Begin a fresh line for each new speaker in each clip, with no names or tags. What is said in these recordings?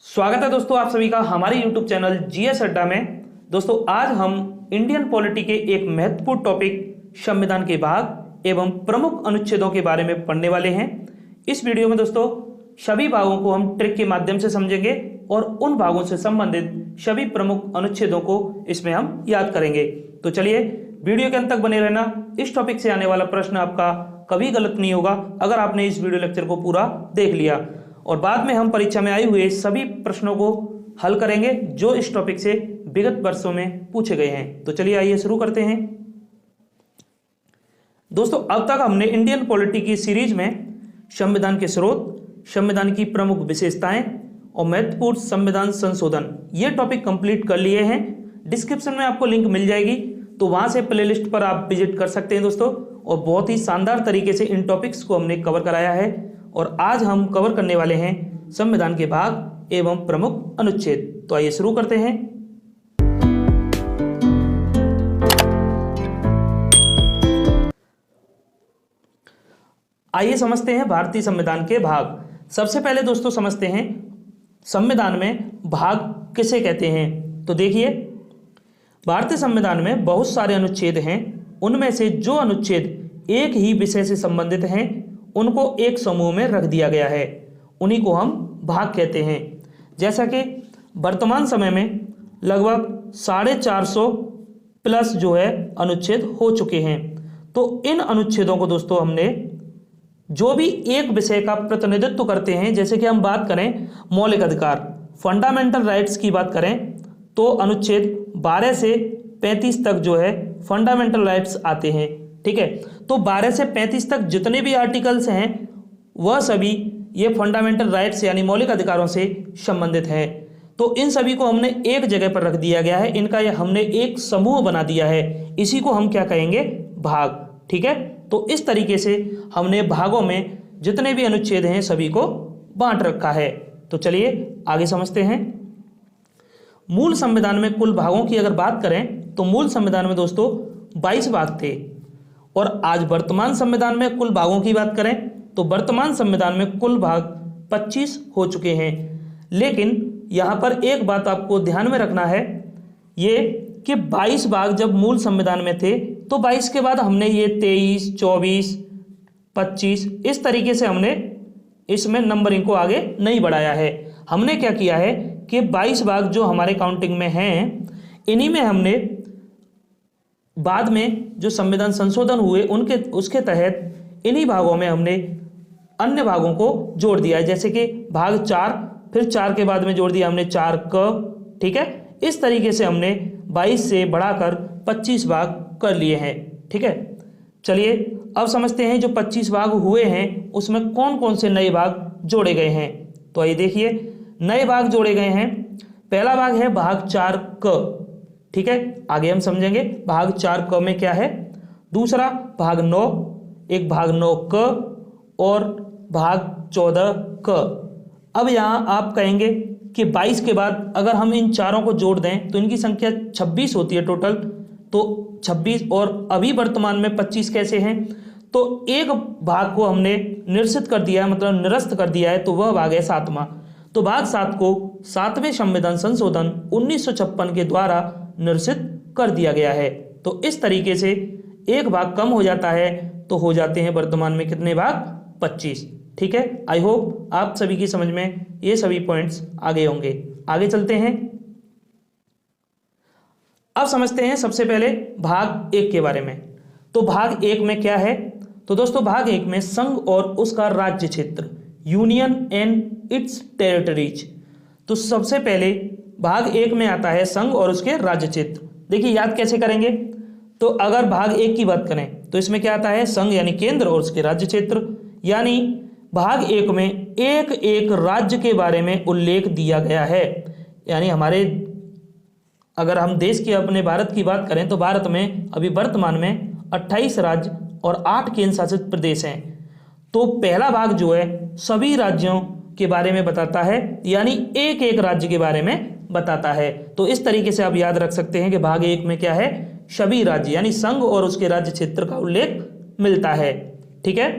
स्वागत है दोस्तों आप सभी का हमारे YouTube चैनल जीएस अड्डा में। दोस्तों आज हम इंडियन पॉलिटी के एक महत्वपूर्ण टॉपिक संविधान के भाग एवं प्रमुख अनुच्छेदों के बारे में पढ़ने वाले हैं। इस वीडियो में दोस्तों सभी भागों को हम ट्रिक के माध्यम से समझेंगे और उन भागों से संबंधित सभी प्रमुख अनुच्छेदों को इसमें हम याद करेंगे। तो चलिए वीडियो के अंत तक बने रहना। इस टॉपिक से आने वाला प्रश्न आपका कभी गलत नहीं होगा अगर आपने इस वीडियो लेक्चर को पूरा देख लिया, और बाद में हम परीक्षा में आए हुए सभी प्रश्नों को हल करेंगे जो इस टॉपिक से विगत वर्षों में पूछे गए हैं। तो चलिए आइए शुरू करते हैं। दोस्तों अब तक हमने इंडियन पॉलिटी की सीरीज में संविधान के स्रोत, संविधान की प्रमुख विशेषताएं और महत्वपूर्ण संविधान संशोधन ये टॉपिक कंप्लीट कर लिए हैं। डिस्क्रिप्शन में आपको लिंक मिल जाएगी, तो वहां से प्लेलिस्ट पर आप विजिट कर सकते हैं दोस्तों। और बहुत ही शानदार तरीके से इन टॉपिक्स को हमने कवर कराया है। और आज हम कवर करने वाले हैं संविधान के भाग एवं प्रमुख अनुच्छेद। तो आइए शुरू करते हैं। आइए समझते हैं भारतीय संविधान के भाग। सबसे पहले दोस्तों समझते हैं संविधान में भाग किसे कहते हैं। तो देखिए भारतीय संविधान में बहुत सारे अनुच्छेद हैं। उनमें से जो अनुच्छेद एक ही विषय से संबंधित हैं उनको एक समूह में रख दिया गया है, उन्हीं को हम भाग कहते हैं। जैसा कि वर्तमान समय में लगभग 450 प्लस जो है अनुच्छेद हो चुके हैं। तो इन अनुच्छेदों को दोस्तों हमने जो भी एक विषय का प्रतिनिधित्व करते हैं, जैसे कि हम बात करें मौलिक अधिकार फंडामेंटल राइट्स की बात करें तो अनुच्छेद 12 से 35 तक जो है फंडामेंटल राइट्स आते हैं। ठीक है, तो 12 से 35 तक जितने भी आर्टिकल्स हैं वह सभी ये फंडामेंटल राइट्स यानी मौलिक अधिकारों से संबंधित है। तो इन सभी को हमने एक जगह पर रख दिया गया है, इनका ये हमने एक समूह बना दिया है, इसी को हम क्या कहेंगे, भाग। ठीक है, तो इस तरीके से हमने भागों में जितने भी अनुच्छेद हैं सभी को बांट रखा है। तो चलिए आगे समझते हैं। मूल संविधान में कुल भागों की अगर बात करें तो मूल संविधान में दोस्तों 22 भाग थे, और आज वर्तमान संविधान में कुल भागों की बात करें तो वर्तमान संविधान में कुल भाग 25 हो चुके हैं। लेकिन यहाँ पर एक बात आपको ध्यान में रखना है, ये कि 22 भाग जब मूल संविधान में थे तो 22 के बाद हमने ये 23, 24, 25 इस तरीके से हमने इसमें नंबरिंग को आगे नहीं बढ़ाया है। हमने क्या किया है कि 22 भाग जो हमारे काउंटिंग में हैं इन्हीं में हमने बाद में जो संविधान संशोधन हुए उसके तहत इन्हीं भागों में हमने अन्य भागों को जोड़ दिया है। जैसे कि भाग 4, फिर 4 के बाद में जोड़ दिया हमने 4 क। ठीक है, इस तरीके से हमने 22 से बढ़ाकर 25 भाग कर लिए हैं। ठीक है, चलिए अब समझते हैं जो 25 भाग हुए हैं उसमें कौन कौन से नए भाग जोड़े गए हैं। तो आइए देखिए नए भाग जोड़े गए हैं। पहला भाग है भाग 4 क। ठीक है, आगे हम समझेंगे भाग 4 क में क्या है। दूसरा भाग 9, एक भाग 9 क और भाग 14 क। अब यहाँ आप कहेंगे कि 22 के बाद अगर हम इन चारों को जोड़ दें तो इनकी संख्या 26 होती है टोटल। तो 26 और अभी वर्तमान में 25 कैसे हैं, तो एक भाग को हमने निरसित कर दिया है, मतलब निरस्त कर दिया है, तो वह भाग है 7वां। तो भाग 7 को 7वें संविधान संशोधन 1956 के द्वारा निरसित कर दिया गया है। तो इस तरीके से एक भाग कम हो जाता है तो हो जाते हैं वर्तमान में कितने भाग, 25। ठीक है, आई होप आप सभी की समझ में ये सभी पॉइंट्स आगे होंगे। आगे चलते हैं। अब समझते हैं सबसे पहले भाग 1 के बारे में। तो भाग 1 में क्या है, तो दोस्तों भाग 1 में संघ और उसका राज्य क्षेत्र, यूनियन एंड इट्स टेरिटरीज। तो सबसे पहले भाग 1 में आता है संघ और उसके राज्य क्षेत्र। देखिए याद कैसे करेंगे, तो अगर भाग 1 की बात करें तो इसमें क्या आता है, संघ यानी केंद्र और उसके राज्य क्षेत्र। यानी भाग 1 में एक एक राज्य के बारे में उल्लेख दिया गया है। यानी हमारे अगर हम देश की अपने भारत की बात करें तो भारत में अभी वर्तमान में 28 राज्य और 8 केंद्र शासित प्रदेश हैं। तो पहला भाग जो है सभी राज्यों के बारे में बताता है, यानी एक एक राज्य के बारे में बताता है। तो इस तरीके से आप याद रख सकते हैं कि भाग 1 में क्या है, सभी राज्य यानी संघ और उसके राज्य क्षेत्र का उल्लेख मिलता है। ठीक है,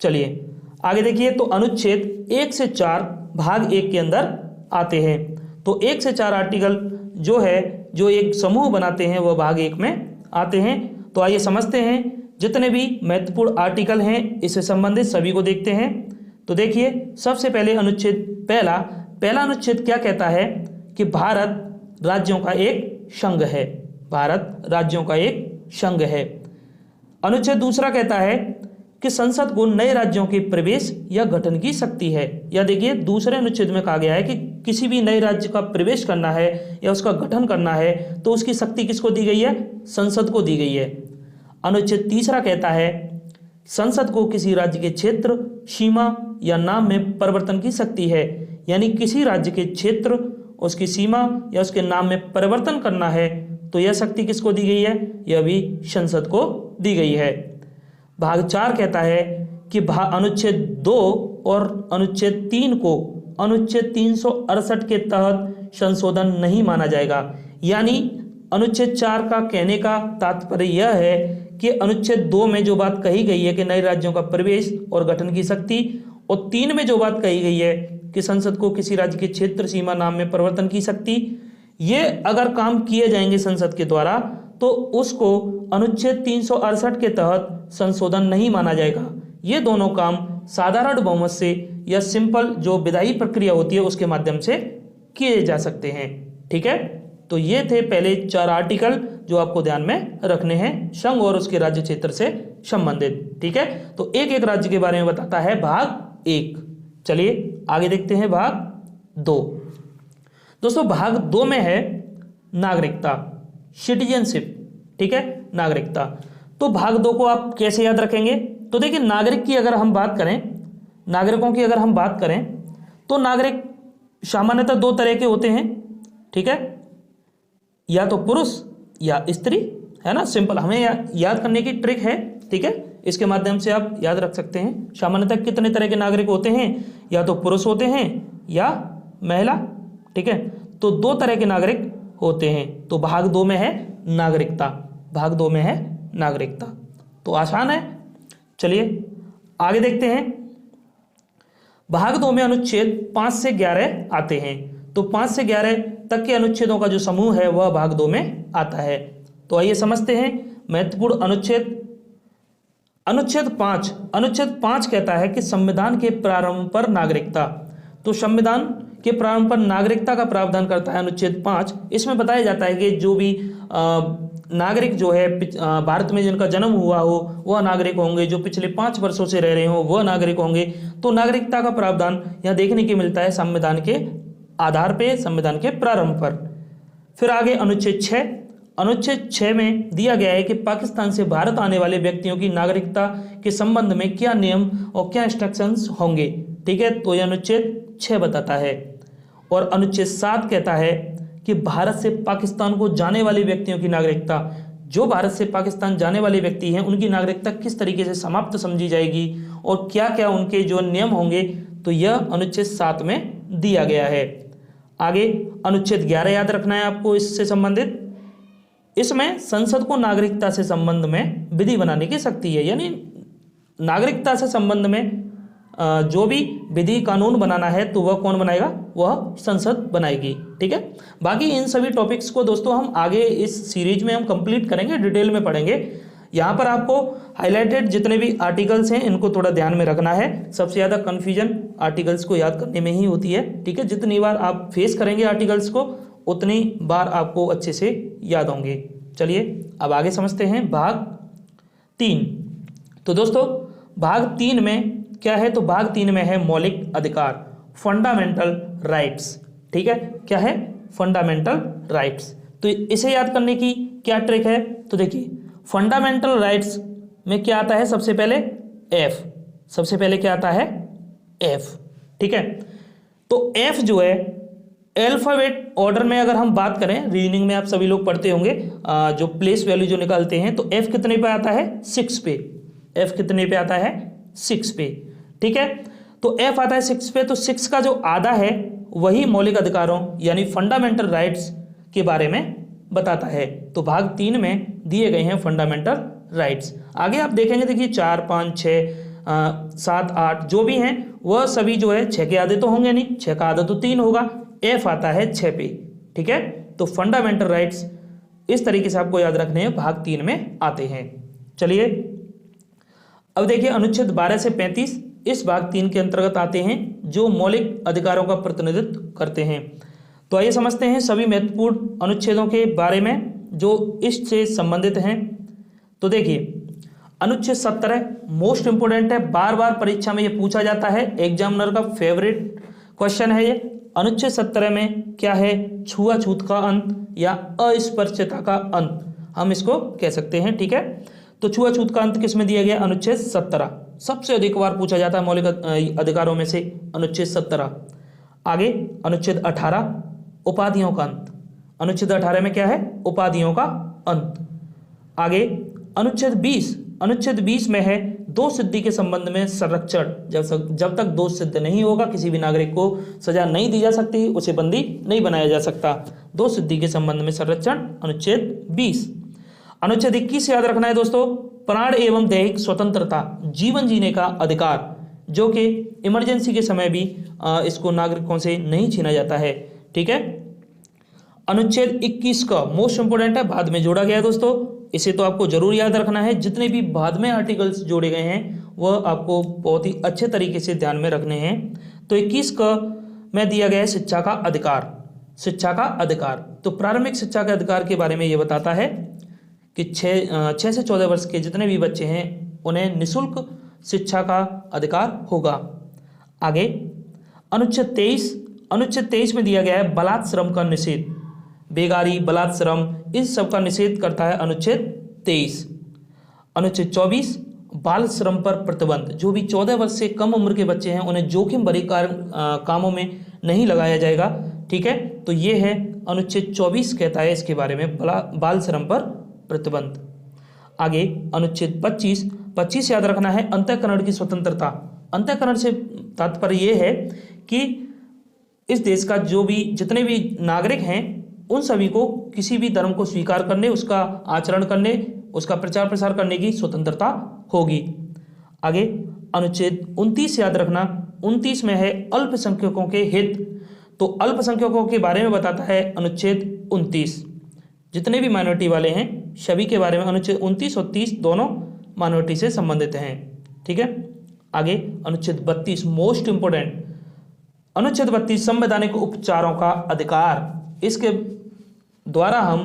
चलिए आगे देखिए। तो अनुच्छेद 1 से 4 भाग 1 के अंदर आते हैं। तो 1 से 4 आर्टिकल जो है, जो एक समूह बनाते हैं, वह भाग 1 में आते हैं। तो आइए समझते हैं जितने भी महत्वपूर्ण आर्टिकल हैं इससे संबंधित सभी को देखते हैं। तो देखिए, सबसे पहले अनुच्छेद पहला अनुच्छेद क्या कहता है कि भारत राज्यों का एक संघ है। भारत राज्यों का एक संघ है। अनुच्छेद दूसरा कहता है कि संसद को नए राज्यों के प्रवेश या गठन की शक्ति है। या देखिए, दूसरे अनुच्छेद में कहा गया है कि किसी भी नए राज्य का प्रवेश करना है या उसका गठन करना है तो उसकी शक्ति किसको दी गई है? संसद को दी गई है। अनुच्छेद तीसरा कहता है संसद को किसी राज्य के क्षेत्र, सीमा या नाम में परिवर्तन की शक्ति है। यानी किसी राज्य के क्षेत्र, उसकी सीमा या उसके नाम में परिवर्तन करना है तो यह शक्ति किसको दी गई है? यह भी संसद को दी गई है। भाग 4 कहता है कि अनुच्छेद 2 और अनुच्छेद 3 को अनुच्छेद 368 के तहत संशोधन नहीं माना जाएगा। यानी अनुच्छेद 4 का कहने का तात्पर्य यह है कि अनुच्छेद 2 में जो बात कही गई है कि नए राज्यों का प्रवेश और गठन की शक्ति, और 3 में जो बात कही गई है कि संसद को किसी राज्य के क्षेत्र, सीमा, नाम में परिवर्तन की शक्ति, ये अगर काम किए जाएंगे संसद के द्वारा तो उसको अनुच्छेद 368 के तहत संशोधन नहीं माना जाएगा। ये दोनों काम साधारण बहुमत से या सिंपल जो विधायी प्रक्रिया होती है उसके माध्यम से किए जा सकते हैं। ठीक है, तो ये थे पहले 4 आर्टिकल जो आपको ध्यान में रखने हैं, संघ और उसके राज्य क्षेत्र से संबंधित। ठीक है, तो एक एक राज्य के बारे में बताता है भाग 1। चलिए आगे देखते हैं भाग 2। दोस्तों, भाग 2 में है नागरिकता, सिटीजनशिप। ठीक है, नागरिकता। तो भाग 2 को आप कैसे याद रखेंगे? तो देखिए, नागरिक की अगर हम बात करें, नागरिकों की अगर हम बात करें तो नागरिक सामान्यतः 2 तरह के होते हैं। ठीक है, या तो पुरुष या स्त्री, है ना। सिंपल हमें याद करने की ट्रिक है। ठीक है, इसके माध्यम से आप याद रख सकते हैं। सामान्यतः कितने तरह के नागरिक होते हैं? या तो पुरुष होते हैं या महिला। ठीक है, तो 2 तरह के नागरिक होते हैं। तो भाग 2 में है नागरिकता। भाग 2 में है नागरिकता, तो आसान है। चलिए आगे देखते हैं। भाग 2 में अनुच्छेद 5 से 11 आते हैं। तो 5 से 11 तक के अनुच्छेदों का जो समूह है वह भाग 2 में आता है। तो आइए समझते हैं महत्वपूर्ण अनुच्छेद। अनुच्छेद 5 कहता है कि संविधान के प्रारंभ पर नागरिकता। तो संविधान के प्रारंभ पर नागरिकता का प्रावधान करता है अनुच्छेद 5। इसमें बताया जाता है कि जो भी नागरिक जो है भारत में जिनका जन्म हुआ हो वह नागरिक होंगे, जो पिछले 5 वर्षों से रह रहे हो वह नागरिक होंगे। तो नागरिकता का प्रावधान यहाँ देखने को मिलता है संविधान के आधार पे, संविधान के प्रारंभ पर। फिर आगे अनुच्छेद 6 में दिया गया है कि पाकिस्तान से भारत आने वाले व्यक्तियों की नागरिकता के संबंध में क्या नियम और क्या इंस्ट्रक्शंस होंगे। ठीक है, तो यह अनुच्छेद 6 बताता है। और अनुच्छेद 7 कहता है कि भारत से पाकिस्तान को जाने वाले व्यक्तियों की नागरिकता, जो भारत से पाकिस्तान जाने वाले व्यक्ति हैं उनकी नागरिकता किस तरीके से समाप्त समझी जाएगी और क्या क्या उनके जो नियम होंगे, तो यह अनुच्छेद 7 में दिया गया है। आगे अनुच्छेद 11 याद रखना है आपको इससे संबंधित। इसमें संसद को नागरिकता से संबंध में विधि बनाने की शक्ति है। यानी नागरिकता से संबंध में जो भी विधि कानून बनाना है तो वह कौन बनाएगा? वह संसद बनाएगी। ठीक है, बाकी इन सभी टॉपिक्स को दोस्तों हम आगे इस सीरीज में हम कंप्लीट करेंगे, डिटेल में पढ़ेंगे। यहाँ पर आपको हाईलाइटेड जितने भी आर्टिकल्स हैं इनको थोड़ा ध्यान में रखना है। सबसे ज़्यादा कन्फ्यूजन आर्टिकल्स को याद करने में ही होती है। ठीक है, जितनी बार आप फेस करेंगे आर्टिकल्स को उतनी बार आपको अच्छे से याद होंगे। चलिए अब आगे समझते हैं भाग 3। तो दोस्तों भाग 3 में क्या है? तो भाग 3 में है मौलिक अधिकार, फंडामेंटल राइट्स। ठीक है, क्या है? Fundamental rights. तो इसे याद करने की क्या ट्रिक है? तो देखिए, फंडामेंटल राइट्स में क्या आता है? सबसे पहले एफ। सबसे पहले क्या आता है? एफ। ठीक है, तो एफ जो है अल्फाबेट ऑर्डर में अगर हम बात करें, रीजनिंग में आप सभी लोग पढ़ते होंगे जो प्लेस वैल्यू जो निकालते हैं, तो एफ कितने पे आता है? 6 पे। एफ कितने पे आता है? 6 पे। ठीक है, तो एफ आता है 6 पे। तो 6 का जो आधा है वही मौलिक अधिकारों यानी फंडामेंटल राइट्स के बारे में बताता है। तो भाग 3 में दिए गए हैं फंडामेंटल राइट्स। आगे आप देखेंगे, देखिए 4, 5, 6, 7, 8 जो भी हैं वह सभी जो है 6 के आधे तो होंगे नहीं, 6 का आधा तो 3 होगा। F आता है 6 पे। ठीक है, तो फंडामेंटल राइट्स इस तरीके से आपको याद रखने हैं, भाग 3 में आते हैं। चलिए अब देखिए अनुच्छेद 12 से 35 इस भाग 3 के अंतर्गत आते हैं, जो मौलिक अधिकारों का प्रतिनिधित्व करते हैं। तो आइए समझते हैं सभी महत्वपूर्ण अनुच्छेदों के बारे में जो इससे संबंधित हैं। तो देखिए अनुच्छेद 17 मोस्ट इंपोर्टेंट है, बार बार परीक्षा में ये पूछा जाता है, एग्जामिनर का फेवरेट क्वेश्चन है ये। अनुच्छेद 17 में क्या है, छुआछूत का अंत या अस्पृश्यता का अंत हम इसको कह सकते हैं। ठीक है, तो छुआछूत का अंत किस में दिया गया, अनुच्छेद 17 सबसे अधिक बार पूछा जाता है मौलिक अधिकारों में से, अनुच्छेद 17। आगे अनुच्छेद 18 उपाधियों का अंत, अनुच्छेद 18 में क्या है, उपाधियों का अंत। आगे अनुच्छेद 20, अनुच्छेद 20 में है दोष सिद्धि के संबंध में संरक्षण, जब तक दोष सिद्ध नहीं होगा किसी भी नागरिक को सजा नहीं दी जा सकती, उसे बंदी नहीं बनाया जा सकता। दोष सिद्धि के संबंध में संरक्षण अनुच्छेद 20। अनुच्छेद 21 याद रखना है दोस्तों, प्राण एवं दैहिक स्वतंत्रता, जीवन जीने का अधिकार, जो कि इमरजेंसी के समय भी इसको नागरिकों से नहीं छीना जाता है। ठीक है, अनुच्छेद 21 का मोस्ट इंपोर्टेंट है, बाद में जोड़ा गया है दोस्तों, इसे तो आपको जरूर याद रखना है। जितने भी बाद में आर्टिकल्स जोड़े गए हैं वह आपको बहुत ही अच्छे तरीके से ध्यान में रखने हैं। तो 21 का में दिया गया है शिक्षा का अधिकार, शिक्षा का अधिकार। तो प्रारंभिक शिक्षा के अधिकार के बारे में ये बताता है कि 6 से 14 वर्ष के जितने भी बच्चे हैं उन्हें निःशुल्क शिक्षा का अधिकार होगा। आगे अनुच्छेद 23, अनुच्छेद 23 में दिया गया है बलात् श्रम का निषेध, बेगारी, बलात् श्रम, इन सब का निषेध करता है अनुच्छेद 23। अनुच्छेद 24 बाल श्रम पर प्रतिबंध, जो भी 14 वर्ष से कम उम्र के बच्चे हैं उन्हें जोखिम भरे कामों में नहीं लगाया जाएगा। ठीक है, तो ये है अनुच्छेद 24 कहता है इसके बारे में, बाल श्रम पर प्रतिबंध। आगे अनुच्छेद 25 याद रखना है अंतःकरण की स्वतंत्रता। अंतःकरण से तात्पर्य ये है कि इस देश का जो भी जितने भी नागरिक हैं उन सभी को किसी भी धर्म को स्वीकार करने, उसका आचरण करने, उसका प्रचार प्रसार करने की स्वतंत्रता होगी। आगे अनुच्छेद 29 याद रखना, 29 में है अल्पसंख्यकों के हित। तो अल्पसंख्यकों के बारे में बताता है अनुच्छेद 29, जितने भी माइनॉरिटी वाले हैं सभी के बारे में अनुच्छेद 29 और 30 दोनों माइनॉरिटी से संबंधित हैं। ठीक है, आगे अनुच्छेद 32 मोस्ट इंपोर्टेंट, अनुच्छेद 32 संवैधानिक उपचारों का अधिकार, इसके द्वारा हम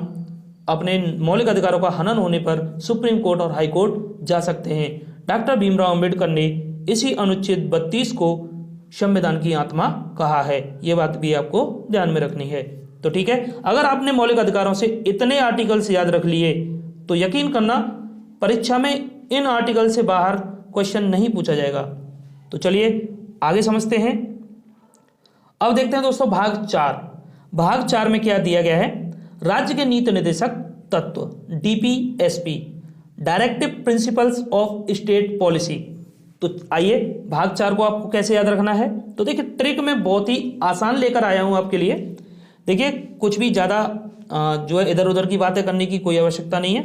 अपने मौलिक अधिकारों का हनन होने पर सुप्रीम कोर्ट और हाई कोर्ट जा सकते हैं। डॉक्टर भीमराव अंबेडकर ने इसी अनुच्छेद 32 को संविधान की आत्मा कहा है, ये बात भी आपको ध्यान में रखनी है। तो ठीक है, अगर आपने मौलिक अधिकारों से इतने आर्टिकल्स याद रख लिए तो यकीन करना परीक्षा में इन आर्टिकल से बाहर क्वेश्चन नहीं पूछा जाएगा। तो चलिए आगे समझते हैं। अब देखते हैं दोस्तों भाग 4। भाग 4 में क्या दिया गया है, राज्य के नीति निर्देशक तत्व, DPSP, directive principles of state policy. तो आइए भाग 4 को आपको कैसे याद रखना है। तो देखिए ट्रिक में बहुत ही आसान लेकर आया हूं आपके लिए। देखिए कुछ भी ज़्यादा जो है इधर उधर की बातें करने की कोई आवश्यकता नहीं है।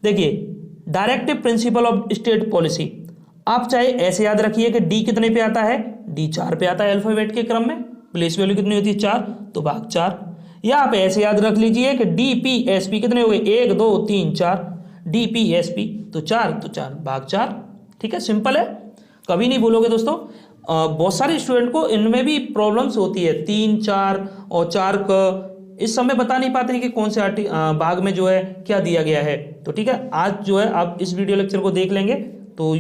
देखिए directive principle of state policy, आप चाहे ऐसे याद रखिए कि डी कितने पे आता है, डी 4 पे आता है अल्फाबेट के क्रम में, प्लेस वैल्यू कितनी होती है 4, तो भाग 4। या आप ऐसे याद रख लीजिए कि DPSP कितने हो गए 1 2 3 4, DPSP तो 4 तो 4 भाग 4। ठीक है, सिंपल है, कभी नहीं भूलोगे दोस्तों। बहुत सारे स्टूडेंट को इनमें भी प्रॉब्लम्स होती है, 3 4 और 4 का इस समय बता नहीं पाते हैं कि कौन से भाग में जो है क्या दिया गया है। तो ठीक है, आज जो है आप इस वीडियो लेक्चर को देख लेंगे तो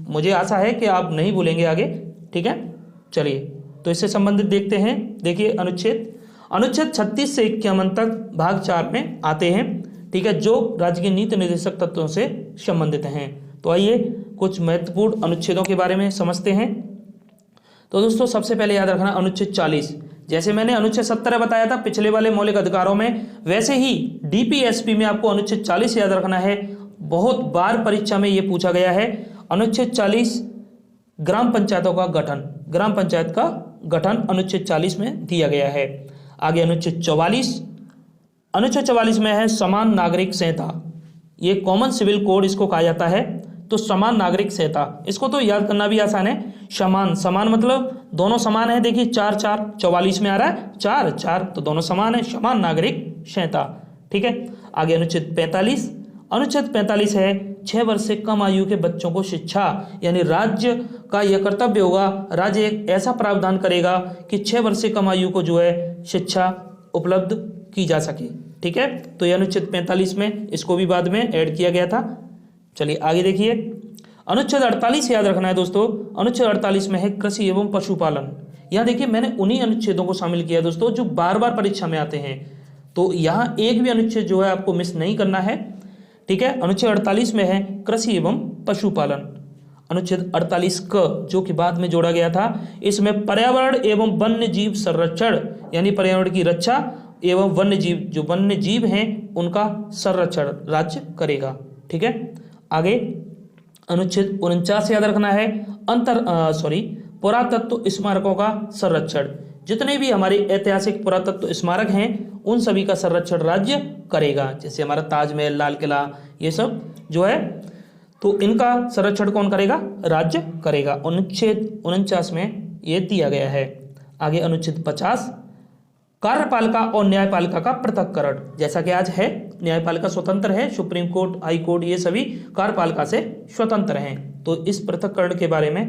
मुझे आशा है कि आप नहीं भूलेंगे आगे। ठीक है, चलिए तो इससे संबंधित देखते हैं। देखिए अनुच्छेद 36 से 51 तक भाग 4 में आते हैं। ठीक है, जो राज्य के नीति निर्देशक तत्वों से संबंधित हैं। तो आइए कुछ महत्वपूर्ण अनुच्छेदों के बारे में समझते हैं। तो दोस्तों सबसे पहले याद रखना अनुच्छेद 40, जैसे मैंने अनुच्छेद 17 बताया था पिछले वाले मौलिक अधिकारों में, वैसे ही DPSP में आपको अनुच्छेद 40 याद रखना है। बहुत बार परीक्षा में ये पूछा गया है। अनुच्छेद 40 ग्राम पंचायतों का गठन, ग्राम पंचायत का गठन अनुच्छेद 40 में दिया गया है। आगे अनुच्छेद 44 में है समान नागरिक संहिता, ये कॉमन सिविल कोड इसको कहा जाता है। तो समान नागरिक संहिता, इसको तो याद करना भी आसान है, समान, समान मतलब दोनों समान है। देखिए 4 4 44 में आ रहा है 4 4, तो दोनों समान है, समान नागरिक संहिता। ठीक है, आगे अनुच्छेद 45। अनुच्छेद 45 है 6 वर्ष से कम आयु के बच्चों को शिक्षा, यानी राज्य का यह कर्तव्य होगा, राज्य एक ऐसा प्रावधान करेगा कि 6 वर्ष से कम आयु को जो है शिक्षा उपलब्ध की जा सके। ठीक है, तो यह अनुच्छेद 45 में, इसको भी बाद में ऐड किया गया था। चलिए आगे देखिए, अनुच्छेद 48 याद रखना है दोस्तों। अनुच्छेद 48 में है कृषि एवं पशुपालन। यहाँ देखिए मैंने उन्हीं अनुच्छेदों को शामिल किया दोस्तों जो बार बार परीक्षा में आते हैं, तो यहाँ एक भी अनुच्छेद जो है आपको मिस नहीं करना है। ठीक है, अनुच्छेद 48 में है कृषि एवं पशुपालन। अनुच्छेद 48 क जो कि बाद में जोड़ा गया था, इसमें पर्यावरण एवं वन्य जीव संरक्षण, यानी पर्यावरण की रक्षा एवं वन्य जीव, जो वन्य जीव हैं उनका संरक्षण राज्य करेगा। ठीक है, आगे अनुच्छेद 49 याद रखना है, पुरातत्व स्मारकों का संरक्षण। जितने भी हमारे ऐतिहासिक पुरातत्व स्मारक हैं उन सभी का संरक्षण राज्य करेगा, जैसे हमारा ताजमहल, लाल किला, ये सब जो है, तो इनका संरक्षण कौन करेगा? राज्य करेगा। अनुच्छेद 49 में ये दिया गया है। आगे अनुच्छेद 50, कार्यपालिका और न्यायपालिका का पृथक्करण। जैसा कि आज है, न्यायपालिका स्वतंत्र है, सुप्रीम कोर्ट, हाई कोर्ट ये सभी कार्यपालिका से स्वतंत्र हैं, तो इस पृथक्करण के बारे में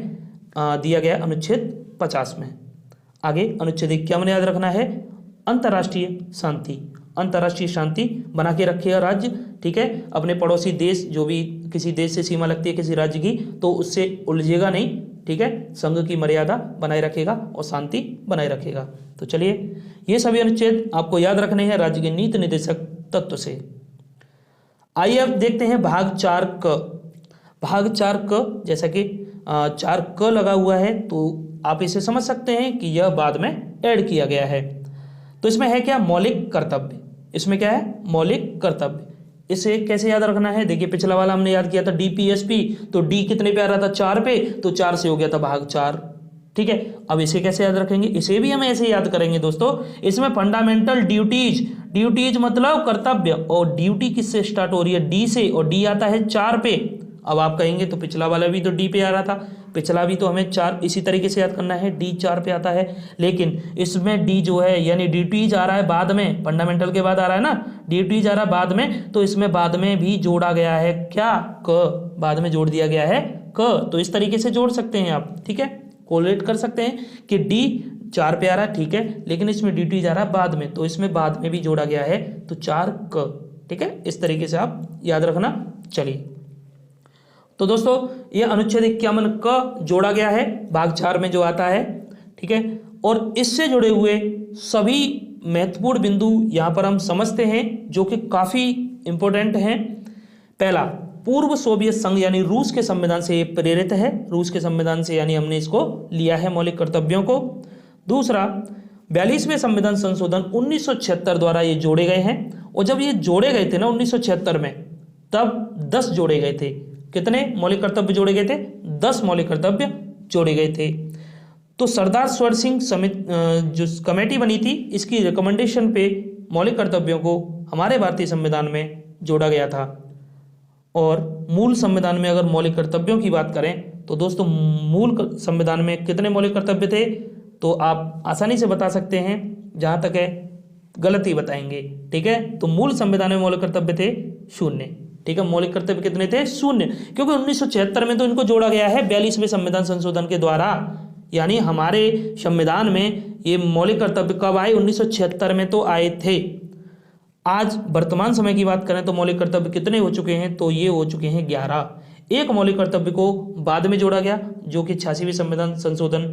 दिया गया अनुच्छेद 50 में। आगे अनुच्छेद 51 याद रखना है, अंतर्राष्ट्रीय शांति। अंतर्राष्ट्रीय शांति बना के रखेगा राज्य। ठीक है, अपने पड़ोसी देश, जो भी किसी देश से सीमा लगती है किसी राज्य की, तो उससे उलझेगा नहीं। ठीक है, संघ की मर्यादा बनाए रखेगा और शांति बनाए रखेगा। तो चलिए ये सभी अनुच्छेद आपको याद रखने हैं राज्य के नीति निर्देशक तत्व से। आइए अब देखते हैं भाग 4 क। भाग 4 क, जैसा कि 4 क लगा हुआ है, तो आप इसे समझ सकते हैं कि यह बाद में ऐड किया गया है। तो इसमें है क्या? मौलिक कर्तव्य। इसमें क्या है? मौलिक कर्तव्य। इसे कैसे याद रखना है? देखिए पिछला वाला हमने याद किया था डीपीएसपी, तो डी कितने पे आ रहा था? 4 पे, तो 4 से हो गया था भाग 4। ठीक है, अब इसे कैसे याद रखेंगे? इसे भी हम ऐसे याद करेंगे दोस्तों। इसमें फंडामेंटल ड्यूटीज, ड्यूटीज मतलब कर्तव्य, और ड्यूटी किससे स्टार्ट हो रही है? डी से, और डी आता है 4 पे। अब आप कहेंगे तो पिछला वाला भी तो डी पे आ रहा था, पिछला भी तो हमें 4 इसी तरीके से याद करना है, डी 4 पे आता है। लेकिन इसमें डी जो है, यानी ड्यूटीज आ रहा है बाद में, फंडामेंटल के बाद आ रहा है ना, ड्यूटीज आ रहा है बाद में, तो इसमें बाद में भी जोड़ा गया है क्या? क, बाद में जोड़ दिया गया है क। तो इस तरीके से जोड़ सकते हैं आप। ठीक है, कोलेट कर सकते हैं कि डी 4 पे आ रहा है, ठीक है, लेकिन इसमें ड्यूटीज आ रहा है बाद में, तो इसमें बाद में भी जोड़ा गया है, तो 4 क। ठीक है, इस तरीके से आप याद रखना। चलिए तो दोस्तों ये अनुच्छेद 51 क जोड़ा गया है भाग 4 में जो आता है। ठीक है, और इससे जुड़े हुए सभी महत्वपूर्ण बिंदु यहाँ पर हम समझते हैं जो कि काफ़ी इंपॉर्टेंट हैं। पहला, पूर्व सोवियत संघ यानी रूस के संविधान से ये प्रेरित है, रूस के संविधान से, यानी हमने इसको लिया है मौलिक कर्तव्यों को। दूसरा, 42वें संविधान संशोधन 1976 द्वारा ये जोड़े गए हैं, और जब ये जोड़े गए थे ना 1976 में, तब 10 जोड़े गए थे। कितने मौलिक कर्तव्य जोड़े गए थे? 10 मौलिक कर्तव्य जोड़े गए थे। तो सरदार सवर सिंह समिति जो कमेटी बनी थी, इसकी रिकमेंडेशन पे मौलिक कर्तव्यों को हमारे भारतीय संविधान में जोड़ा गया था। और मूल संविधान में अगर मौलिक कर्तव्यों की बात करें तो दोस्तों मूल संविधान में कितने मौलिक कर्तव्य थे? तो आप आसानी से बता सकते हैं, जहाँ तक है गलती बताएंगे। ठीक है, तो मूल संविधान में मौलिक कर्तव्य थे 0। ठीक है, मौलिक कर्तव्य कितने थे? 0, क्योंकि 1976 में तो इनको जोड़ा गया है 42वें संविधान संशोधन के द्वारा। यानी हमारे संविधान में ये मौलिक कर्तव्य कब आए? 1976 में तो आए थे। आज वर्तमान समय की बात करें तो मौलिक कर्तव्य कितने हो चुके हैं? तो ये हो चुके हैं 11। एक मौलिक कर्तव्य को बाद में जोड़ा गया, जो कि 86वें संविधान संशोधन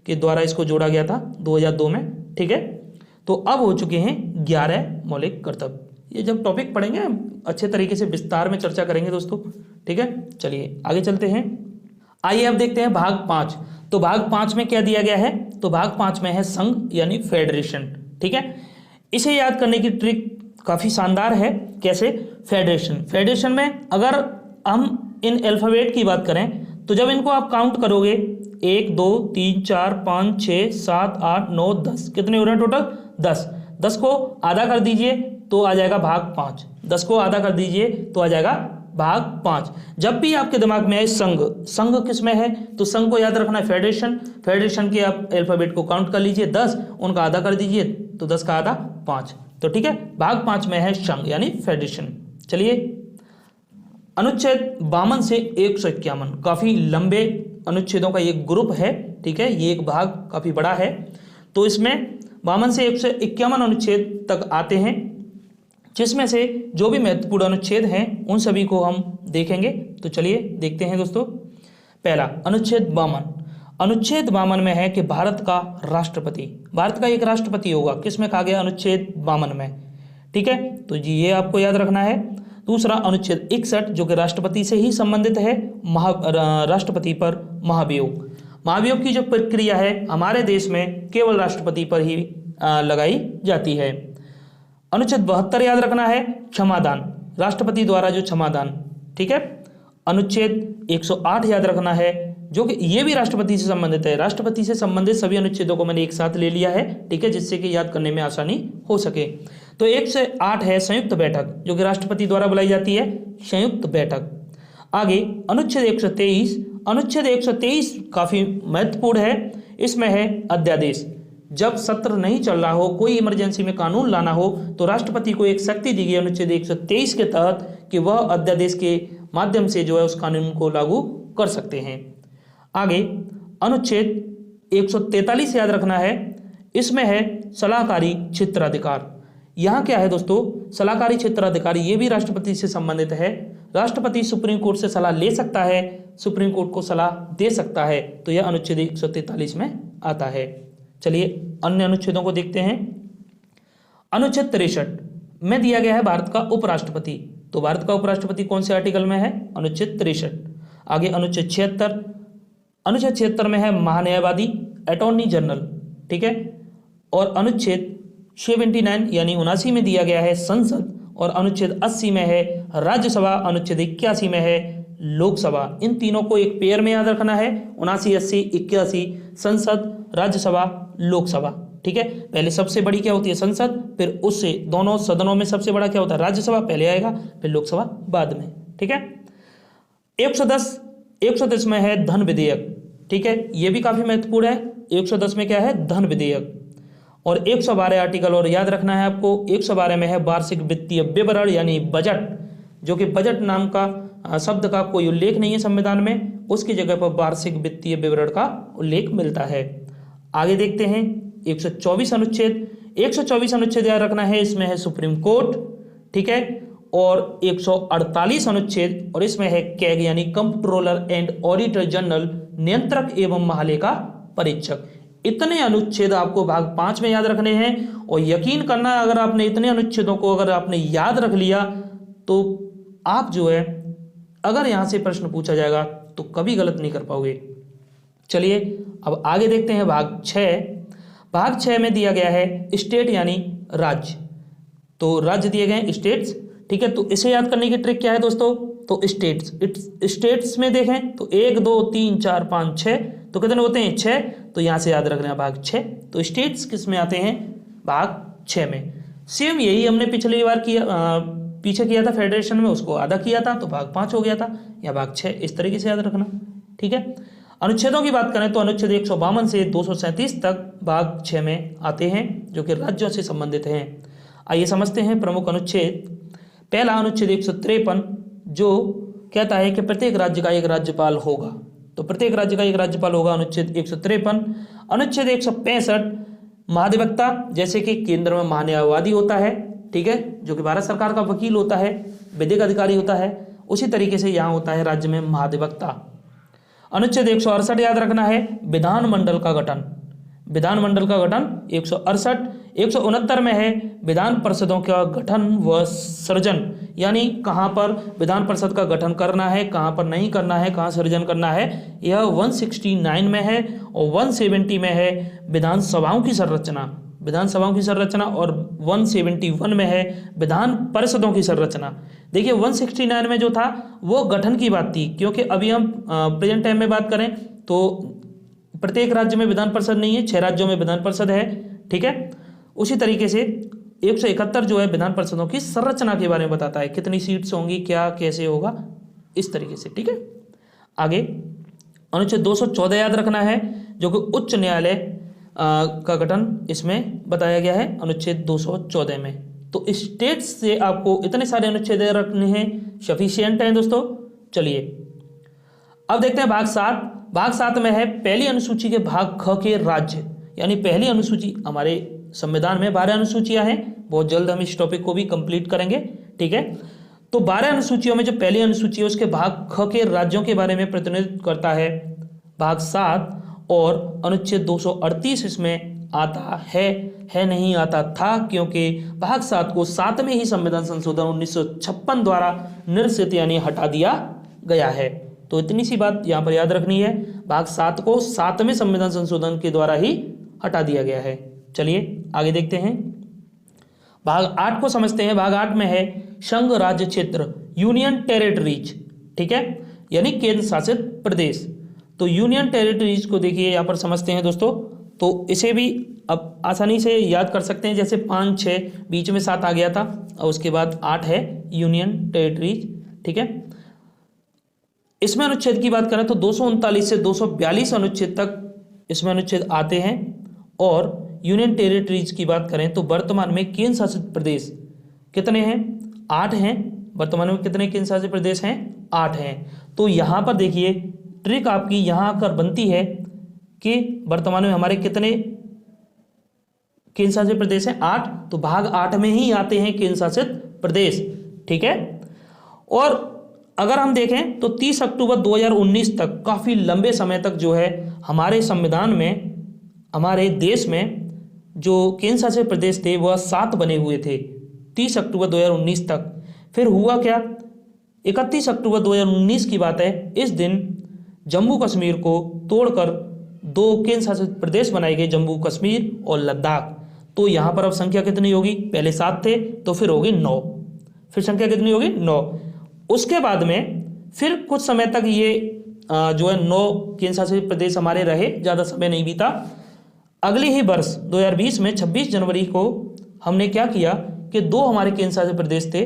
के द्वारा इसको जोड़ा गया था 2002 में। ठीक है, तो अब हो चुके हैं 11 मौलिक कर्तव्य। ये जब टॉपिक पढ़ेंगे अच्छे तरीके से विस्तार में चर्चा करेंगे दोस्तों। ठीक है, चलिए आगे चलते हैं। आइए अब देखते हैं भाग 5। तो भाग 5 में क्या दिया गया है? तो भाग 5 में है संघ यानी फेडरेशन। ठीक है, इसे याद करने की ट्रिक काफ़ी शानदार है। कैसे? फेडरेशन, फेडरेशन में अगर हम इन अल्फ़ाबेट की बात करें तो जब इनको आप काउंट करोगे 1 2 3 4 5 6 7 8 9 10, कितने हो रहे हैं टोटल? 10। 10 को आधा कर दीजिए तो आ जाएगा भाग 5, 10 को आधा कर दीजिए तो आ जाएगा भाग 5। जब भी आपके दिमाग में आए संघ, संघ किस में है, तो संघ को याद रखना है फेडरेशन। फेडरेशन के आप अल्फाबेट को काउंट कर लीजिए 10, उनका आधा कर दीजिए तो 10 का आधा 5। तो ठीक है, भाग 5 में है संघ यानी फेडरेशन। चलिए, अनुच्छेद 52 से 151, काफी लंबे अनुच्छेदों का ये ग्रुप है। ठीक है, ये एक भाग काफी बड़ा है। तो इसमें 52 से 151 अनुच्छेद तक आते हैं, जिसमें से जो भी महत्वपूर्ण अनुच्छेद हैं उन सभी को हम देखेंगे। तो चलिए देखते हैं दोस्तों। पहला अनुच्छेद 52। अनुच्छेद 52 में है कि भारत का राष्ट्रपति, भारत का एक राष्ट्रपति होगा, किसमें कहा गया, अनुच्छेद 52 में। ठीक है, तो जी ये आपको याद रखना है। दूसरा अनुच्छेद 61 जो कि राष्ट्रपति से ही संबंधित है, राष्ट्रपति पर महाभियोग। महाभियोग की जो प्रक्रिया है हमारे देश में केवल राष्ट्रपति पर ही लगाई जाती है। अनुच्छेद 72 याद रखना है, क्षमादान, राष्ट्रपति द्वारा जो क्षमादान। ठीक है, अनुच्छेद 108 याद रखना है, जो कि ये भी राष्ट्रपति से संबंधित है। राष्ट्रपति से संबंधित सभी अनुच्छेदों को मैंने एक साथ ले लिया है, ठीक है, जिससे कि याद करने में आसानी हो सके। तो 1 से 8 है संयुक्त बैठक, जो कि राष्ट्रपति द्वारा बुलाई जाती है, संयुक्त बैठक। आगे अनुच्छेद 123। अनुच्छेद 123 काफी महत्वपूर्ण है। इसमें है अध्यादेश। जब सत्र नहीं चल रहा हो, कोई इमरजेंसी में कानून लाना हो, तो राष्ट्रपति को एक शक्ति दी गई अनुच्छेद 123 के तहत कि वह अध्यादेश के माध्यम से जो है उस कानून को लागू कर सकते हैं। आगे अनुच्छेद 143 याद रखना है। इसमें है सलाहकारी क्षेत्राधिकार। यहाँ क्या है दोस्तों, सलाहकारी क्षेत्राधिकार ये भी राष्ट्रपति से संबंधित है। राष्ट्रपति सुप्रीम कोर्ट से सलाह ले सकता है, सुप्रीम कोर्ट को सलाह दे सकता है। तो यह अनुच्छेद 143 में आता है। चलिए अन्य अनुच्छेदों को देखते हैं। अनुच्छेद 63 में दिया गया है भारत का उपराष्ट्रपति। तो भारत का उपराष्ट्रपति कौन से आर्टिकल में है, अनुच्छेद 63। आगे अनुच्छेद 76। अनुच्छेद 76 में है महान्यायवादी, अटॉर्नी जनरल। ठीक है, और अनुच्छेद 79 यानी 79 में दिया गया है संसद, और अनुच्छेद 80 में है राज्यसभा, अनुच्छेद 81 में है लोकसभा। इन तीनों को एक पेयर में याद रखना है, 79, 80, 81, संसद, राज्यसभा, लोकसभा। ठीक है, पहले सबसे बड़ी क्या होती है, संसद, फिर उससे दोनों सदनों में सबसे बड़ा क्या होता है, राज्यसभा पहले आएगा, फिर लोकसभा बाद में। ठीक है, 110 में है धन विधेयक। ठीक है, यह भी काफी महत्वपूर्ण है। 110 में क्या है, धन विधेयक। और 112 आर्टिकल और याद रखना है आपको। 112 में है वार्षिक वित्तीय विवरण यानी बजट, जो कि बजट नाम का शब्द का कोई उल्लेख नहीं है संविधान में, उसकी जगह पर वार्षिक वित्तीय विवरण का उल्लेख मिलता है। आगे देखते हैं 124 अनुच्छेद। 124 अनुच्छेद याद रखना है, इसमें है सुप्रीम कोर्ट। ठीक है, और 148 अनुच्छेद, और इसमें है कैग यानी कंप्ट्रोलर एंड ऑडिटर जनरल, नियंत्रक एवं महालेखा परीक्षक। इतने अनुच्छेद आपको भाग 5 में याद रखने हैं। और यकीन करना, अगर आपने इतने अनुच्छेदों को अगर आपने याद रख लिया तो आप जो है, अगर यहां से प्रश्न पूछा जाएगा तो कभी गलत नहीं कर पाओगे। चलिए अब आगे देखते हैं भाग 6। भाग 6 में दिया गया है स्टेट यानी राज्य। तो राज्य दिए गए स्टेट्स। ठीक है, तो इसे याद करने की ट्रिक क्या है दोस्तों, तो स्टेट्स में देखें तो 1 2 3 4 5 6, तो कितने होते हैं, 6। तो यहां से याद रखना है भाग 6। तो स्टेट्स किस में आते हैं, भाग 6 में। सेम यही हमने पिछली बार पीछे किया था फेडरेशन में, उसको आधा किया था तो भाग 5 हो गया था, या भाग 6, इस तरीके से याद रखना। ठीक है, अनुच्छेदों की बात करें तो अनुच्छेद 152 से 237 तक भाग 6 में आते हैं, जो कि राज्यों से संबंधित हैं। आइए समझते हैं प्रमुख अनुच्छेद। पहला अनुच्छेद 153 जो कहता है कि प्रत्येक राज्य का एक राज्यपाल होगा। तो प्रत्येक राज्य का एक राज्यपाल होगा, अनुच्छेद 153। अनुच्छेद 165 महाधिवक्ता, जैसे कि केंद्र में महान्यायवादी होता है, ठीक है, जो कि भारत सरकार का वकील होता है, विधिक अधिकारी होता है, उसी तरीके से यहाँ होता है राज्य में महाधिवक्ता। अनुच्छेद 168 याद रखना है, विधानमंडल का गठन। विधानमंडल का गठन 168। 169 में है विधान परिषदों का गठन व सृजन, यानी कहाँ पर विधान परिषद का गठन करना है, कहाँ पर नहीं करना है, कहाँ सृजन करना है, यह 169 में है। और 170 में है विधानसभाओं की संरचना, विधानसभाओं की संरचना, और 171 में है विधान परिषदों की संरचना। देखिए 169 में जो था वो गठन की बात थी, क्योंकि अभी हम प्रेजेंट टाइम में बात करें तो प्रत्येक राज्य में विधान परिषद नहीं है, 6 राज्यों में विधान परिषद है। ठीक है, उसी तरीके से 171 जो है विधान परिषदों की संरचना के बारे में बताता है, कितनी सीट्स होंगी, क्या कैसे होगा, इस तरीके से। ठीक है, आगे अनुच्छेद 214 याद रखना है, जो कि उच्च न्यायालय का गठन इसमें बताया गया है अनुच्छेद 214 में। तो स्टेट से आपको इतने सारे अनुच्छेद रखने हैं, सफिशिएंट हैं दोस्तों। चलिए अब देखते हैं भाग 7। भाग 7 में है पहली अनुसूची के भाग ख के राज्य, यानी पहली अनुसूची। हमारे संविधान में 12 अनुसूचियां हैं, बहुत जल्द हम इस टॉपिक को भी कंप्लीट करेंगे। ठीक है, तो 12 अनुसूचियों में जो पहली अनुसूची है उसके भाग ख के राज्यों के बारे में प्रतिनिधित्व करता है भाग 7, और अनुच्छेद 238 इसमें आता है नहीं आता था, क्योंकि भाग 7 को 7वें ही संविधान संशोधन 1956 द्वारा निरसित यानी हटा दिया गया है। तो इतनी सी बात यहाँ पर याद रखनी है, भाग 7 को 7वें संविधान संशोधन के द्वारा ही हटा दिया गया है। चलिए आगे देखते हैं, भाग 8 को समझते हैं। भाग 8 में है संघ राज्य क्षेत्र, यूनियन टेरिटरीज। ठीक है, यानी केंद्र शासित प्रदेश। तो यूनियन टेरिटरीज को देखिए यहाँ पर समझते हैं दोस्तों, तो इसे भी अब आसानी से याद कर सकते हैं, जैसे 5, 6 बीच में 7 आ गया था और उसके बाद 8 है यूनियन टेरिटरीज। ठीक है, इसमें अनुच्छेद की बात करें तो 239 से 242 अनुच्छेद तक इसमें अनुच्छेद आते हैं, और यूनियन टेरिटरीज की बात करें तो वर्तमान में केंद्र शासित प्रदेश कितने हैं? 8 हैं। वर्तमान में कितने केंद्र शासित प्रदेश हैं? 8 हैं। तो यहाँ पर देखिए ट्रिक आपकी यहाँ आकर बनती है कि वर्तमान में हमारे कितने केंद्र शासित प्रदेश हैं? 8। तो भाग 8 में ही आते हैं केंद्र शासित प्रदेश। ठीक है, और अगर हम देखें तो 30 अक्टूबर 2019 तक, काफ़ी लंबे समय तक जो है हमारे संविधान में, हमारे देश में जो केंद्र शासित प्रदेश थे वह 7 बने हुए थे 30 अक्टूबर 2019 तक। फिर हुआ क्या, 31 अक्टूबर 2019 की बात है, इस दिन जम्मू कश्मीर को तोड़कर 2 केंद्र शासित प्रदेश बनाए गए, जम्मू कश्मीर और लद्दाख। तो यहाँ पर अब संख्या कितनी होगी? पहले 7 थे तो फिर होगी 9, फिर संख्या कितनी होगी? 9। उसके बाद में फिर कुछ समय तक ये जो है 9 केंद्र शासित प्रदेश हमारे रहे, ज़्यादा समय नहीं बीता। अगले ही वर्ष 2020 में 26 जनवरी को हमने क्या किया कि 2 हमारे केंद्र शासित प्रदेश थे,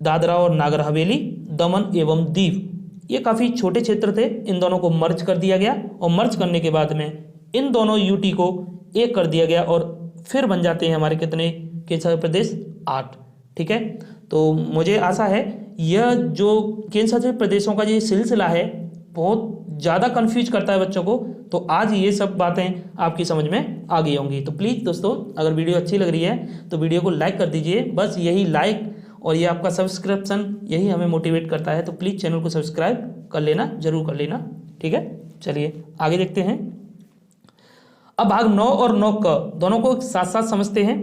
दादरा और नागर हवेली, दमन एवं दीव। ये काफ़ी छोटे क्षेत्र थे, इन दोनों को मर्ज कर दिया गया, और मर्ज करने के बाद में इन दोनों यूटी को एक कर दिया गया, और फिर बन जाते हैं हमारे कितने केंद्र शासित प्रदेश? 8। ठीक है, तो मुझे आशा है यह जो केंद्र शासित प्रदेशों का ये सिलसिला है बहुत ज़्यादा कंफ्यूज करता है बच्चों को, तो आज ये सब बातें आपकी समझ में आ गई होंगी। तो प्लीज़ दोस्तों, अगर वीडियो अच्छी लग रही है तो वीडियो को लाइक कर दीजिए। बस यही लाइक और ये आपका सब्सक्रिप्शन यही हमें मोटिवेट करता है, तो प्लीज़ चैनल को सब्सक्राइब कर लेना, जरूर कर लेना। ठीक है, चलिए आगे देखते हैं। अब भाग 9 और 9 क दोनों को साथ साथ समझते हैं।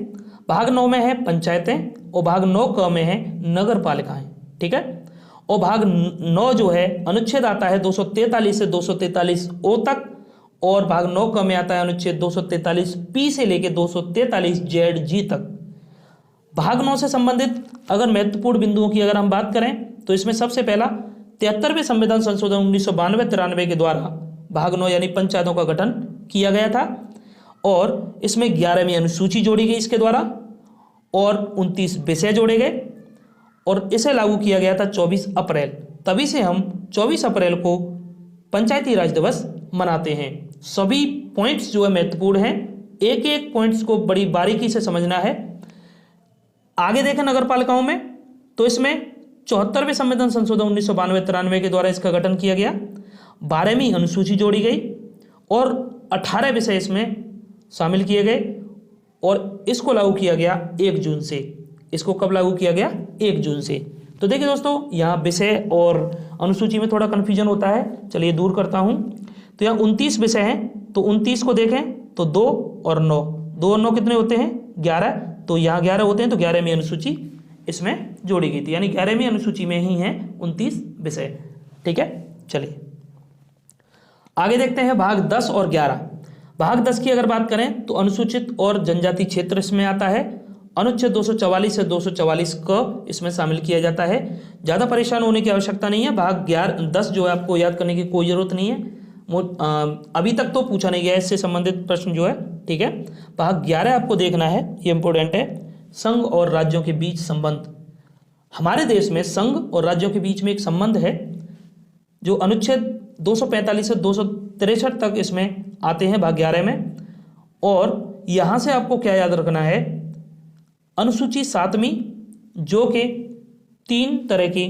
भाग 9 में है पंचायतें और भाग 9 क में है नगर पालिकाएं। ठीक है, और भाग 9 जो है अनुच्छेद आता है 243 से 243 ओ तक, और भाग 9 क में आता है अनुच्छेद 243 पी से लेके 243 जेड जी तक। भाग 9 से संबंधित अगर महत्वपूर्ण बिंदुओं की अगर हम बात करें तो इसमें सबसे पहला 73वें संविधान संशोधन 1992-93 के द्वारा भाग 9 यानी पंचायतों का गठन किया गया था, और इसमें 11वीं अनुसूची जोड़ी गई इसके द्वारा, और 29 विषय जोड़े गए, और इसे लागू किया गया था 24 अप्रैल। तभी से हम 24 अप्रैल को पंचायती राज दिवस मनाते हैं। सभी पॉइंट्स जो है महत्वपूर्ण हैं, एक एक पॉइंट्स को बड़ी बारीकी से समझना है। आगे देखें नगर पालिकाओं में, तो इसमें 74वें संविधान संशोधन 1992-93 के द्वारा इसका गठन किया गया, 12वीं अनुसूची जोड़ी गई, और 18 विषय इसमें शामिल किए गए, और इसको लागू किया गया 1 जून से। इसको कब लागू किया गया? 1 जून से। तो देखिए दोस्तों, यहाँ विषय और अनुसूची में थोड़ा कन्फ्यूजन होता है, चलिए दूर करता हूँ। तो यहाँ 29 विषय हैं, तो 29 को देखें तो 2 और 9, 2 और 9 कितने होते हैं? 11। तो यहाँ 11 होते हैं, तो 11वीं अनुसूची इसमें जोड़ी गई थी, यानी 11वीं अनुसूची में ही हैं 29 विषय। ठीक है, चलिए आगे देखते हैं भाग 10 और 11। भाग 10 की अगर बात करें तो अनुसूचित और जनजाति क्षेत्र इसमें आता है, अनुच्छेद 244 से 244 क इसमें शामिल किया जाता है। ज़्यादा परेशान होने की आवश्यकता नहीं है। भाग 10 जो है आपको याद करने की कोई ज़रूरत नहीं है, अभी तक तो पूछा नहीं गया इससे संबंधित प्रश्न जो है। ठीक है, भाग 11 आपको देखना है, ये इंपॉर्टेंट है। संघ और राज्यों के बीच संबंध। हमारे देश में संघ और राज्यों के बीच में एक संबंध है जो अनुच्छेद 245 से 263 तक इसमें आते हैं भाग 11 में। और यहां से आपको क्या याद रखना है, अनुसूची 7वीं जो कि 3 तरह की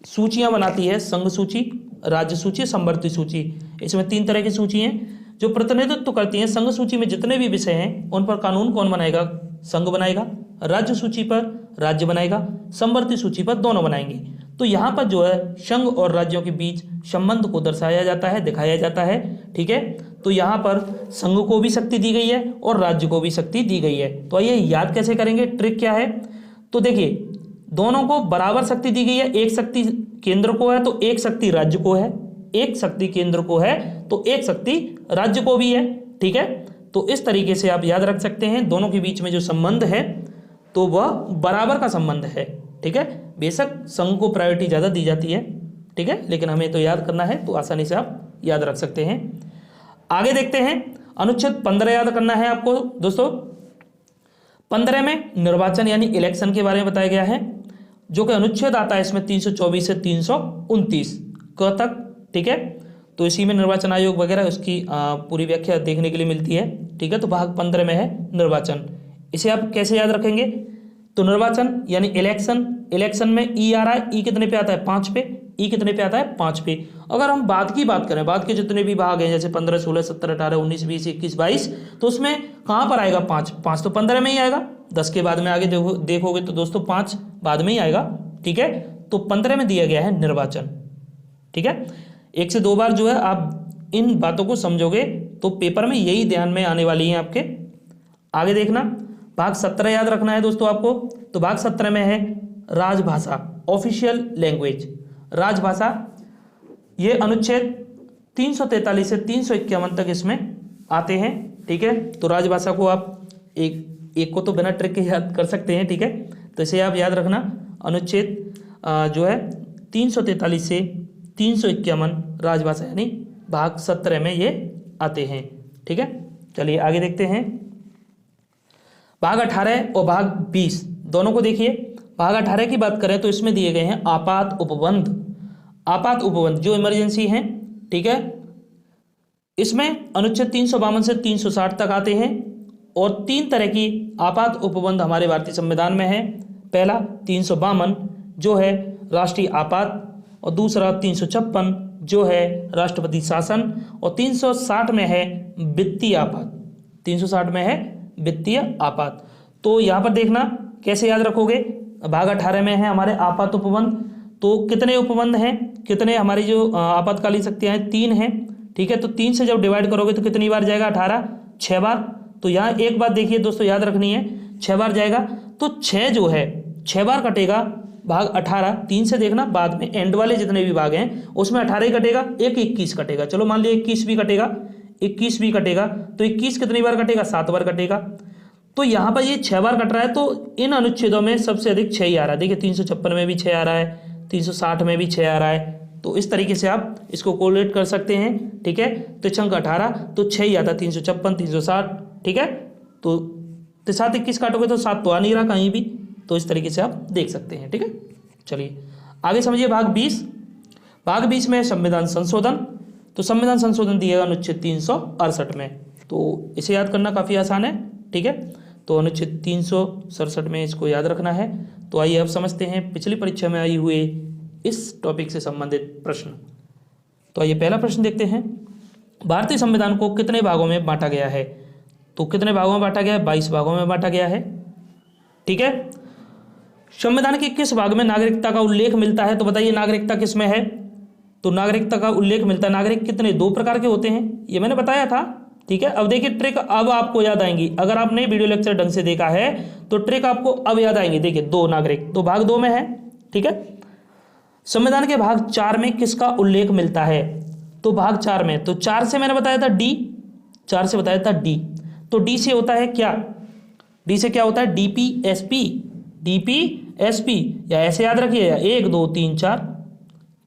सूचियां बनाती है, संघ सूची, राज्य सूची, समवर्ती सूची। इसमें 3 तरह की सूची हैं जो प्रतिनिधित्व करती हैं। संघ सूची में जितने भी विषय हैं उन पर कानून कौन बनाएगा, संघ बनाएगा। राज्य सूची पर राज्य बनाएगा, समवर्ती सूची पर दोनों बनाएंगे। तो यहाँ पर जो है संघ और राज्यों के बीच संबंध को दर्शाया जाता है, दिखाया जाता है। ठीक है, तो यहाँ पर संघ को भी शक्ति दी गई है और राज्य को भी शक्ति दी गई है। तो आइए याद कैसे करेंगे, ट्रिक क्या है। तो देखिए दोनों को बराबर शक्ति दी गई है। एक शक्ति केंद्र को है तो एक शक्ति राज्य को है, एक शक्ति केंद्र को है तो एक शक्ति राज्य को भी है। ठीक है, तो इस तरीके से आप याद रख सकते हैं दोनों के बीच में जो संबंध है तो वह बराबर का संबंध है। ठीक है, बेशक संघ को प्रायोरिटी ज़्यादा दी जाती है, ठीक है, लेकिन हमें तो याद करना है तो आसानी से आप याद रख सकते हैं। आगे देखते हैं, अनुच्छेद 15 याद करना है आपको दोस्तों। 15 में निर्वाचन यानी इलेक्शन के बारे में बताया गया है, जो कि अनुच्छेद आता है इसमें 324 से 329 क तक। ठीक है, तो इसी में निर्वाचन आयोग वगैरह उसकी पूरी व्याख्या देखने के लिए मिलती है। ठीक है, तो भाग 15 में है निर्वाचन। इसे आप कैसे याद रखेंगे, तो निर्वाचन यानी इलेक्शन, इलेक्शन में ई आ रहा है, ई कितने पे आता है 5 पे, ई कितने पे आता है 5 पे। अगर हम बाद की बात करें, बाद के जितने भी भाग हैं जैसे 15, 16, 17, 18, 19, 20, 21, 22, तो उसमें कहाँ पर आएगा 5, 5 तो 15 में ही आएगा। 10 के बाद में आगे देखोगे तो दोस्तों 5 बाद में ही आएगा। ठीक है, तो 15 में दिया गया है निर्वाचन। ठीक है, 1 से 2 बार जो है आप इन बातों को समझोगे तो पेपर में यही ध्यान में आने वाली है आपके। आगे देखना, भाग 17 याद रखना है दोस्तों आपको। तो भाग 17 में है राजभाषा, ऑफिशियल लैंग्वेज, राजभाषा। ये अनुच्छेद 343 से 351 तक इसमें आते हैं। ठीक है, तो राजभाषा को आप एक को तो बिना ट्रिक के याद कर सकते हैं। ठीक है, तो इसे आप याद रखना, अनुच्छेद जो है 343 से 351 राजभाषा यानी भाग 17 में ये आते हैं। ठीक है, चलिए आगे देखते हैं। भाग 18 और भाग 20 दोनों को देखिए। भाग 18 की बात करें तो इसमें दिए गए हैं आपात उपबंध। आपात उपबंध जो इमरजेंसी हैं, ठीक है, इसमें अनुच्छेद 352 से 360 तक आते हैं। और 3 तरह की आपात उपबंध हमारे भारतीय संविधान में है। पहला 352 जो है राष्ट्रीय आपात, और दूसरा 356 जो है राष्ट्रपति शासन, और 360 में है वित्तीय आपात। 360 में है वित्तीय आपात। तो यहाँ पर देखना कैसे याद रखोगे। भाग 18 में है हमारे आपात उपबंध। तो कितने उपबंध हैं, कितने हमारी जो आपातकालीन शक्तियाँ हैं, 3 हैं। ठीक है, तो 3 से जब डिवाइड करोगे तो कितनी बार जाएगा 18, 6 बार। तो यहाँ एक बात देखिए दोस्तों याद रखनी है, 6 बार जाएगा। तो 6 जो है 6 बार कटेगा भाग 18। 3 से देखना, बाद में एंड वाले जितने भी भाग हैं उसमें 18 ही कटेगा, एक 21 कटेगा। चलो मान लिया 21 भी कटेगा, 21 भी कटेगा, तो 21 कितनी बार कटेगा, 7 बार कटेगा। तो यहाँ पर ये 6 बार कट रहा है। तो इन अनुच्छेदों में सबसे अधिक 6 ही आ रहा है। देखिए 356 में भी 6 आ रहा है, 360 में भी 6 आ रहा है। तो इस तरीके से आप इसको कोरिलेट कर सकते हैं। ठीक है, तो छंक 18 तो 6 ही आता, 356, 360। ठीक है, तो 7 21 काटोगे तो 7 तो आ नहीं रहा कहीं भी। तो इस तरीके से आप देख सकते हैं। ठीक है, चलिए आगे समझिए भाग 20। भाग 20 में संविधान संशोधन। तो संविधान संशोधन दिएगा अनुच्छेद 368 में। तो इसे याद करना काफ़ी आसान है। ठीक है, तो अनुच्छेद 367 में इसको याद रखना है। तो आइए अब समझते हैं पिछली परीक्षा में आई हुए इस टॉपिक से संबंधित प्रश्न। तो आइए पहला प्रश्न देखते हैं। भारतीय संविधान को कितने भागों में बांटा गया है। तो कितने भागों में बांटा गया है, 22 भागों में बांटा गया है। ठीक है, संविधान के किस भाग में नागरिकता का उल्लेख मिलता है। तो बताइए नागरिकता किस में है। तो नागरिकता का उल्लेख मिलता है। नागरिक कितने, 2 प्रकार के होते हैं, ये मैंने बताया था। ठीक है, अब देखिए ट्रिक अब आपको याद आएंगी। अगर आपने वीडियो लेक्चर ढंग से देखा है तो ट्रिक आपको अब याद आएंगी। देखिए 2 नागरिक, तो भाग 2 में है। ठीक है, संविधान के भाग 4 में किसका उल्लेख मिलता है। तो भाग 4 में, तो 4 से मैंने बताया था डी, 4 से बताया था डी। तो डी से होता है क्या, डी से क्या होता है, डीपीएसपी, डीपीएसपी, या ऐसे याद रखिए 1 2 3 4,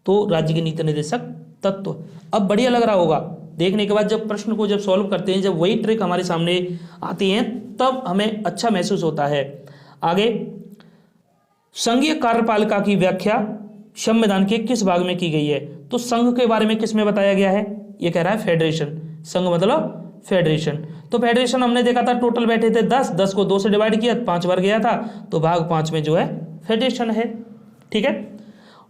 तो राज्य के नीति निर्देशक तत्व। अब बढ़िया लग रहा होगा देखने के बाद, जब प्रश्न को जब सॉल्व करते हैं, जब वही ट्रिक हमारे सामने आती है तब हमें अच्छा महसूस होता है। आगे, संघीय कार्यपालिका की व्याख्या संविधान के किस भाग में की गई है? तो संघ के बारे में किस में बताया गया है? ये कह रहा है फेडरेशन। संघ मतलब फेडरेशन। तो फेडरेशन हमने देखा था टोटल बैठे थे 10 को 2 से डिवाइड किया 5 बार गया था, तो भाग 5 में जो है फेडरेशन है। ठीक है।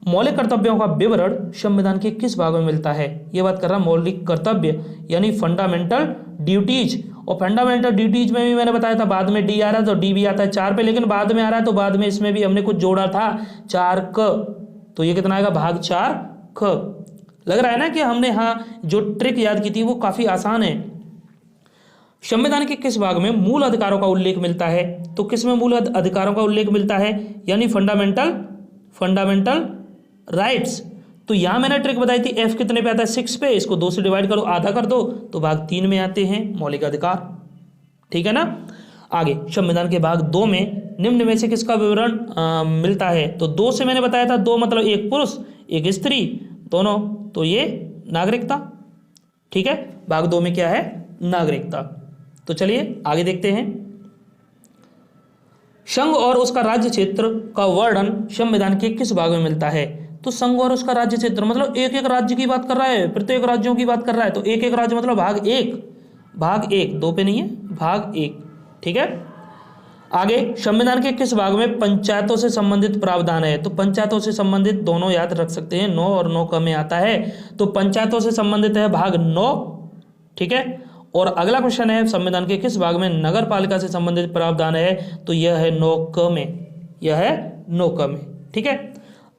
मौलिक कर्तव्यों का विवरण संविधान के किस भाग में मिलता है? ये बात कर रहा मौलिक कर्तव्य यानी फंडामेंटल ड्यूटीज। और फंडामेंटल ड्यूटीज में भी मैंने बताया था बाद में डी आ रहा है तो डी भी आता है 4 पे, लेकिन बाद में आ रहा है तो बाद में इसमें भी हमने कुछ जोड़ा था 4 क, तो ये कितना आएगा? भाग 4 ख। लग रहा है ना कि हमने हाँ जो ट्रिक याद की थी वो काफी आसान है। संविधान के किस भाग में मूल अधिकारों का उल्लेख मिलता है? तो किस में मूल अधिकारों का उल्लेख मिलता है? यानी फंडामेंटल राइट्स। तो यहां मैंने ट्रिक बताई थी, एफ कितने पे आता है? 6 पे। इसको 2 से डिवाइड करो, आधा कर दो तो भाग 3 में आते हैं मौलिक अधिकार। ठीक है ना। आगे, संविधान के भाग 2 में निम्न में से किसका विवरण मिलता है? तो 2 से मैंने बताया था 2 मतलब एक पुरुष एक स्त्री दोनों, तो ये नागरिकता। ठीक है। भाग 2 में क्या है? नागरिकता। तो चलिए आगे देखते हैं। संघ और उसका राज्य क्षेत्र का वर्णन संविधान के किस भाग में मिलता है? तो संघ और उसका राज्य क्षेत्र मतलब एक एक राज्य की बात कर रहा है, प्रत्येक राज्यों की बात कर रहा है, तो एक एक राज्य मतलब भाग 1 2 पे नहीं है, भाग 1। ठीक है। आगे, संविधान के किस भाग में पंचायतों से संबंधित प्रावधान है? तो पंचायतों से संबंधित दोनों याद रख सकते हैं, 9 और 9 क में आता है, तो पंचायतों से संबंधित है भाग 9। ठीक है। और अगला क्वेश्चन है, संविधान के किस भाग में नगर पालिका से संबंधित प्रावधान है? तो यह है 9 क में, यह है 9 क में। ठीक है।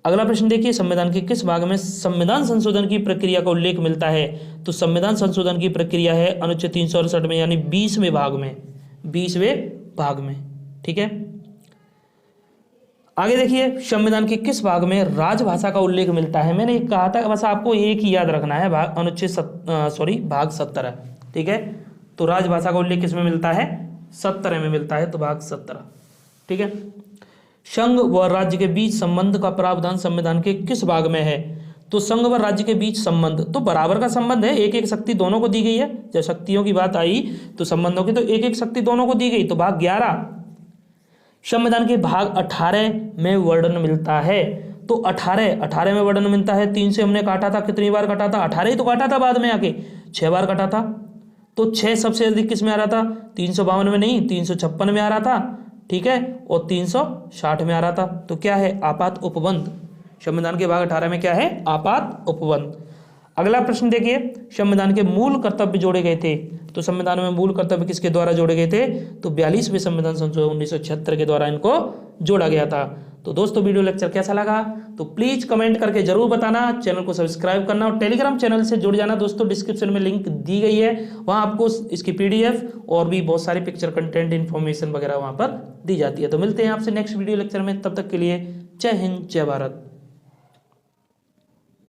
अगला प्रश्न देखिए, संविधान के किस भाग में संविधान संशोधन की प्रक्रिया का उल्लेख मिलता है? तो संविधान संशोधन की प्रक्रिया है अनुच्छेद 368 में यानी 20वें भाग में, 20वें भाग में। ठीक है। आगे देखिए, संविधान के किस भाग में राजभाषा का उल्लेख मिलता है? मैंने कहा था बस आपको एक ही याद रखना है, भाग भाग 17। ठीक है। तो राजभाषा का उल्लेख किस में मिलता है? 17 में मिलता है, तो भाग 17। ठीक है। संघ व राज्य के बीच संबंध का प्रावधान संविधान के किस भाग में है? तो संघ व राज्य के बीच संबंध तो बराबर का संबंध है, एक एक शक्ति दोनों को दी गई है। जब शक्तियों की बात आई तो संबंधों की, तो एक एक शक्ति दोनों को दी गई, तो भाग 11। संविधान के भाग 18 में वर्णन मिलता है, तो 18 में वर्णन मिलता है। 3 से हमने काटा था, कितनी बार काटा था? 18 ही तो काटा था, बाद में आके 6 बार काटा था। तो 6 सबसे अधिक किस में आ रहा था? 352 में नहीं, 356 में आ रहा था। ठीक है। और 360 में आ रहा था। तो क्या है? आपात उपबंध। संविधान के भाग 18 में क्या है? आपात उपबंध। अगला प्रश्न देखिए, संविधान के मूल कर्तव्य जोड़े गए थे, तो संविधान में मूल कर्तव्य किसके द्वारा जोड़े गए थे? तो 42वें संविधान संशोधन 1976 के द्वारा इनको जोड़ा गया था। तो दोस्तों वीडियो लेक्चर कैसा लगा तो प्लीज कमेंट करके जरूर बताना, चैनल को सब्सक्राइब करना और टेलीग्राम चैनल से जुड़ जाना। दोस्तों डिस्क्रिप्शन में लिंक दी गई है, वहां आपको इसकी PDF और भी बहुत सारे पिक्चर कंटेंट इन्फॉर्मेशन वगैरह वहां पर दी जाती है। तो मिलते हैं आपसे नेक्स्ट वीडियो लेक्चर में, तब तक के लिए जय हिंद जय भारत।